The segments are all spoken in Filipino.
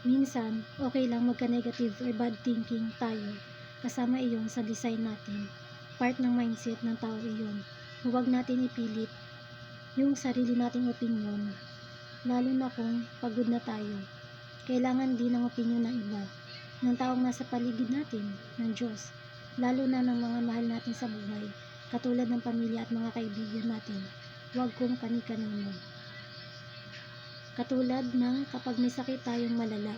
Minsan, okay lang magka-negative or bad thinking tayo. Kasama iyon sa design natin. Part ng mindset ng tao iyon. Huwag natin ipilit yung sarili nating opinyon, lalo na kung pagod na tayo. Kailangan din ng opinyon ng iba, ng taong nasa paligid natin, ng Diyos, lalo na ng mga mahal natin sa buhay, katulad ng pamilya at mga kaibigan natin. Huwag kung kani-kanino. Katulad ng kapag may sakit tayong malala,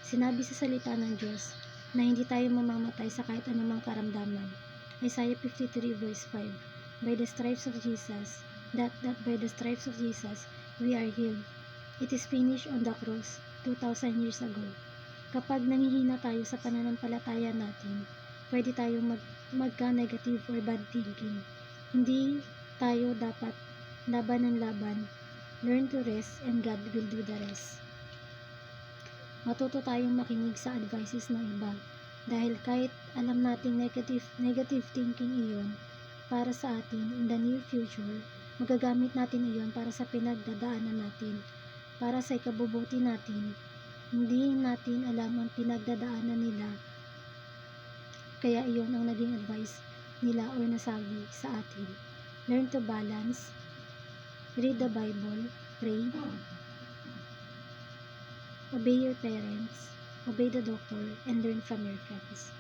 sinabi sa salita ng Diyos na hindi tayo mamamatay sa kahit anumang karamdaman. Isaiah 53 verse 5. By the stripes of Jesus, that by the stripes of Jesus, we are healed. It is finished on the cross 2,000 years ago. Kapag nangihina tayo sa pananampalataya natin, pwede tayong magka-negative or bad thinking. Hindi tayo dapat laban ng laban. Learn to rest and God will do the rest. Matuto tayong makinig sa advices ng iba dahil kahit alam nating negative thinking iyon para sa atin in the near future, magagamit natin iyon para sa pinagdadaanan natin, para sa ikabubuti natin. Hindi natin alam ang pinagdadaanan nila, kaya iyon ang naging advice nila or nasabi sa atin. Learn to balance, read the Bible, pray, obey your parents, obey the doctor, and learn from your friends.